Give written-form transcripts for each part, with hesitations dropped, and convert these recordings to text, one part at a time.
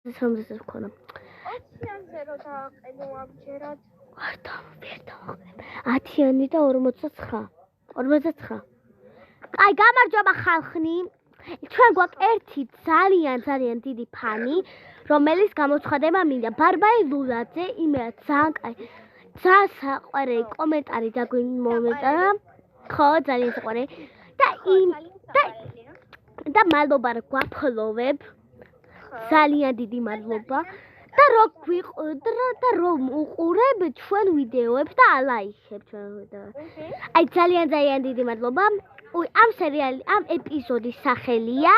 Somos con ათიანი და 49. 49. Აი, გამარჯობა ხალხნი. ჩვენ გვაქვს ერთი ძალიან დიდი ფანი, რომელიც გამოცხადება მინდა. ბარბარე ლულაძე, იმეა ძალიან კაი. ძალიან საყვარელი კომენტარი დაგვიმომეტანა. ხო, ძალიან საყვარელი. და მადლობა რომ გვაფოლოვებ. ძალიან დიდი მადლობა. და რომ უყურებ ჩვენ ვიდეოებს და ალაიქებ ჩვენ ვიდეოებს. აი ძალიან დიდი მადლობა. ამ სერიალი, ამ ეპიზოდის სახელია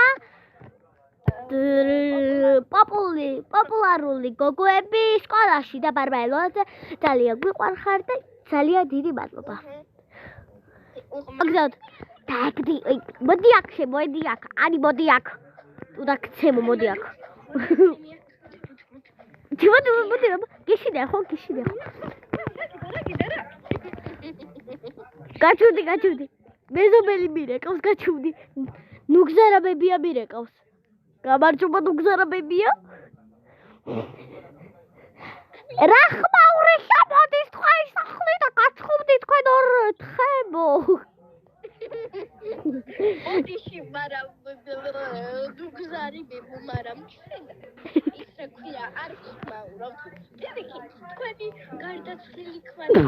პოპულარული გოგოები სკოლაში და ბარბარე ლულაძე ძალიან გვიყვარხარ და ძალიან დიდი მადლობა. მოდი აქ, მოდი აქ. ანი მოდი აქ. უდაქცემო მოდი აქ. მოდი რა. გიშინე ხო? გაჩვდი. მეზობელი მირეკავს გაჩვდი. ნუგზარაბებია მირეკავს. გამარჯობა ნუგზარაბებია. რა ხმაური შემოდის თქვენი სახლი და გაჩხუბდი თქვენ ორ თხემო. ოდიში მაგრამ ნუგზარებებო მაგრამ ისე ქვია არ ხმაურობ. დედიკი თქვენი გარდაცვლილი ქმარი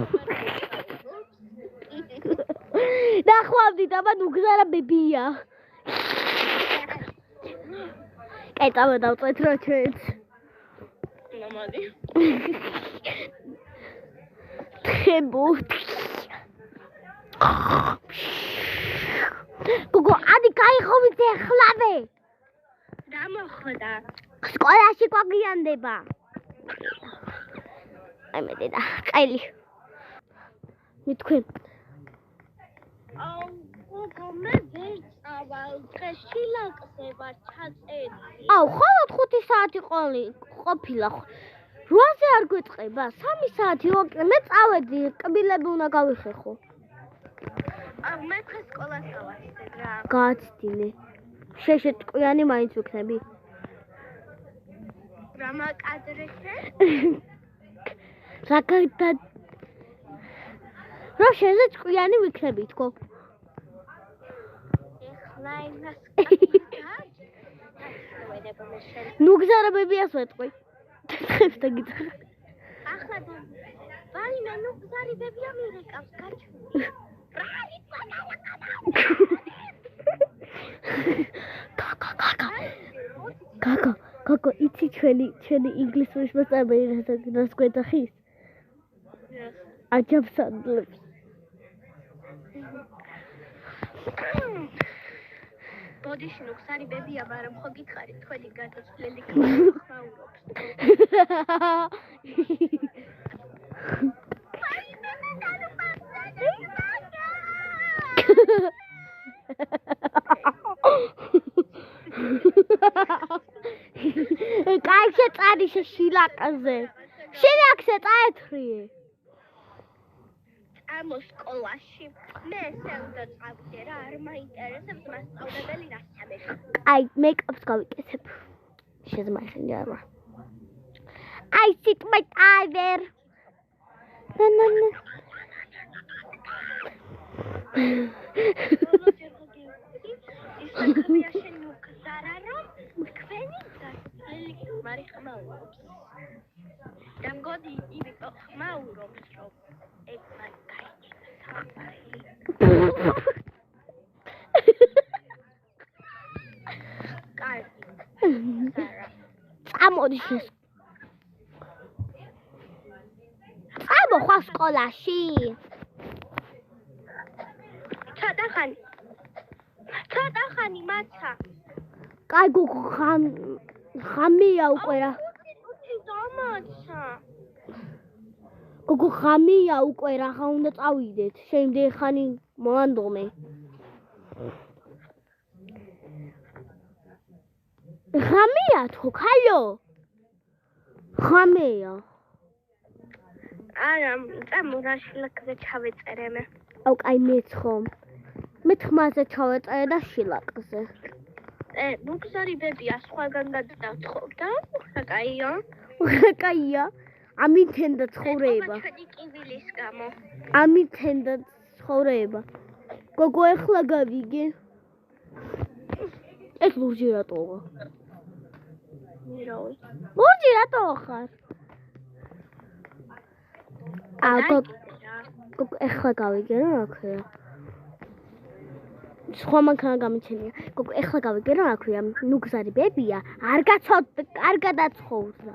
ნახვავდით აბა ნუგზარაბებია. კაი დავწეთ რა ჩვენც. ნამადი. თხემო. გოგო, ადი გაიხოვით ახლავე. რა მოხდა? სკოლაში გვაგიანდება. აი მე დედა, ყელი. მithქვენ. გოგო, მე ვერ წავალ, დღეს შილაკზე ვარ ჩაწერილი. ხოლო 5 საათი ყოფილა. 8-ზე არ გვეწყება, 3 საათი მე წავედი, კბილები უნდა გავიხეხო. მე დღეს სკოლას გავასწრებ რა. გააცდინე. შეშეტყვიანი მაინც ვიქნები. რა მაკადრექე? რაგადა რა შეზე ჭკვიანი ვიქნები თქო. ეხლა იმას ნუგზარაბებიას ვეტყვი. დღეს დაგიწყე. ახლა ვაიმე ნუგზარებებია მირეკავს გაჩვდი. კაკა, იცი ჩვენი ინგლისურის მასწავლებელი რას გვეძახის? აჯაბსადლებს. ბოდიში ნუგზარებებია, მაგრამ ხო გითხარით თქვენი გარდაცვლილი ხმაურობს. კაი შეწარი შილაკზე. შილაკზე წაეთრიე. ამ სკოლაში მე ესე უნდა წავიდე რა, არ მაინტერესებს მასწავლებელი რას ამბობს. აი, მეკაპს გავიკეთებ. შეზმახინი არა. I sit my tiger. დამგოდი იმიტომ ხმაურობს რომ ეგ მან გაიჭირა კარგი წამოდი შეს წამო ხა სკოლაში ცოტა ხანი მაცა კაი გოგო ხამია უკვე რა გოგო ხამია უკვე რა უნდა წავიდეთ შემდეგ ხანი მოანდომე ხამია თუ ხალო ხამია არა წამო რა შილაკზე ჩავეწერე მე აუ კაი მეც ხომ მე თმაზე ჩავეწერე და შილაკზე მოგზარიბებია სხვაგან გადაწყვეტა, კაია. კაია. ამითენდა ცხოვრება. ჩვენი კივილის გამო. ამითენდა ცხოვრება. გოგო ეხლა გავიგე. ეს ლურჯი რატოა? მირავი. ლურჯი რატო ხარ? გოგო ეხლა გავიგე რა ქვია. სხვა მანქანა გამიჩენია. გოგო ეხლა გავიგე რა ქვია. ნუ გზარიბებია. არ გაცხოვდა, არ გადაცხოვდა.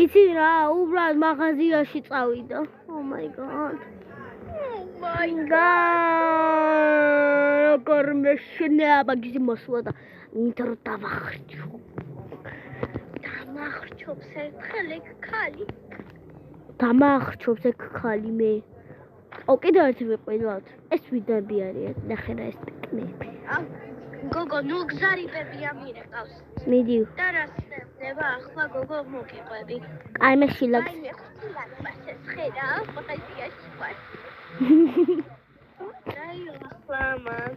იცი რა, უბრალოდ მაღაზიაში წავიდა. Oh my god. როგორ მეშინია მაგის მოსვლა და იმიტომ რომ დავახრჩო. დამახრჩობს ერთხელ ეგ ქალი. დამახრჩობს ეგ ქალი მე. კიდევ ერთი ვიყიდავთ. ეს ვიდეოები არის, ნახე რა ეს პიკნიკი. გოგო, ნუ გზარიბებია მირეკავს. მიდი. და რა ხდება ახლა გოგო მოგიყვები. აი მე შილაკს. აი მე ხუთილად მასეს ხედა, ფოტოიზიაში ვარ. აი ახლა მან.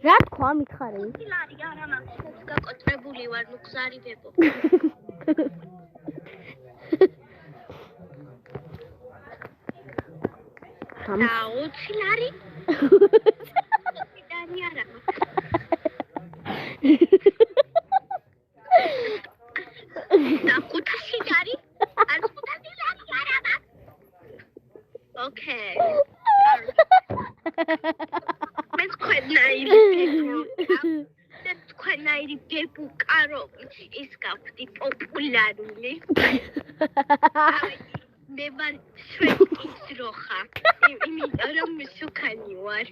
რა თქვა მითხარი? ხუთილადი არა მაგას გაკოტრებული ვარ, ნუ გზარიბებო. Taucilari. Daniara. Taucilari. Okay. Let's quit nairi people caro is capti popularly. Never sweat roja. I'm so canny war.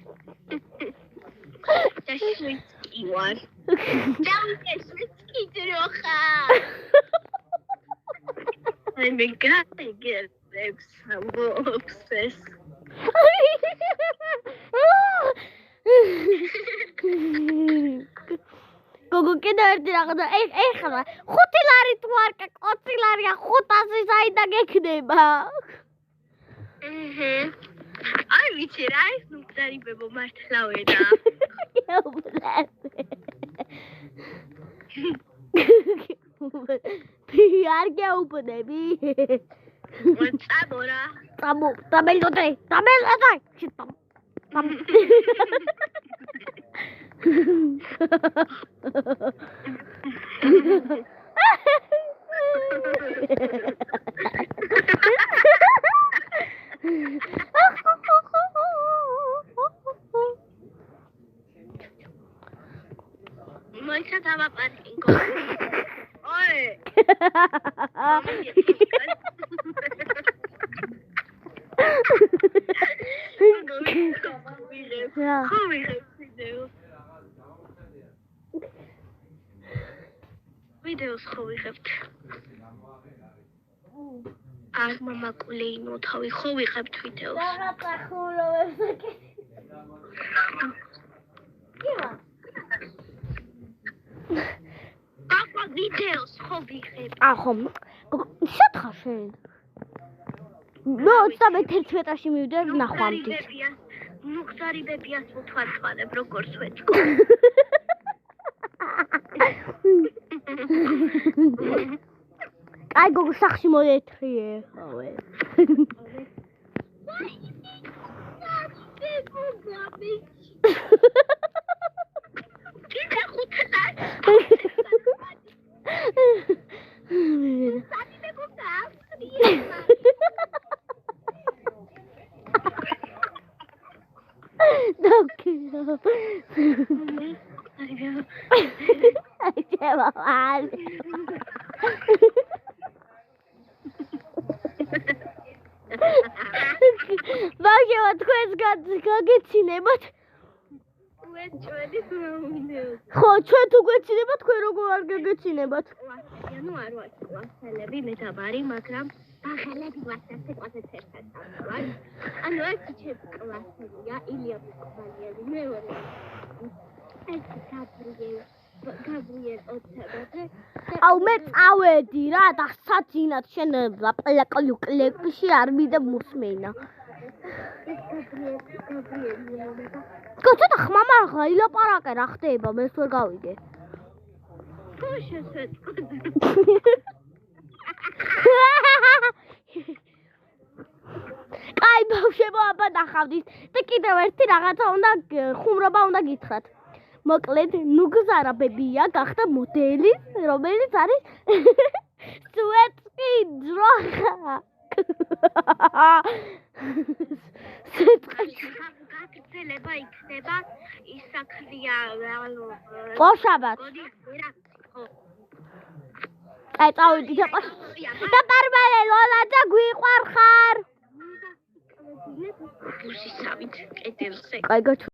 The sweet war. Down the sweet roja. I'm a guy get some obsessed. Gogo კიდევ ერთი რაღაცა ეხლა 5 ლარი თუ არ 20 ლარია 500 საიდან გექნება. აი ვიცი რა ის ნუ გზარიბებო მართლავედა. არ გეუბნები. წამო რა. დამელოდე. Moika tava parkingo. Oi. Videos ხოვიღებთ. არ მამაკულეინო თავი ხოვიღებთ ვიდეოს. რაღაცა ხულოვებს აკეთე. Papa videos ხოვიღებ. ხომ. შოთხა შენ. ნუ 11-ში მივიდე ნახვამდე. ნუ გზარიბებიას უთვალთვალებ როგორც ვეთქო. აი გოგო სახში მოეთრიე ხავე. ბავშვებო თქვენს გაგეცინებათ? ხო, ჩვენ თუ გვეცინებათ, თქვენ როგორ არ გაგეცინებათ? ანუ არ ვარ კლასელები მეტაბარი, მაგრამ ბაღელები ვართ ასეკვაზე ერთად დავარ. ანუ ერთი ჩემი კლასელია, ილია ბუკვალიელი, მეორე ეს გაბრიელ ოცებაზე. აუ მე წავედი რა და საძინად შენ პლაკლიუკლებში არ მიდე მოსმენა. კაცო და ხმამაღლა ილაპარაკე რა ხდება მე ვერ გავიგე თუ შესაძლოა აი ბავშვებო აბა ნახავდით და კიდევ ერთი რაღაცა უნდა ხუმრობა უნდა გითხრათ მოკლედ ნუგზარაბებია გახდა მოდელი რომელიც არის სუეცკი ძროხა გაგრძელება იქნება ის საქმეა ყოშაბათ აი წავიდით და პარმალე ლოლა და გვიყვარხარ გუსისავით კედელზე კაი გაჩ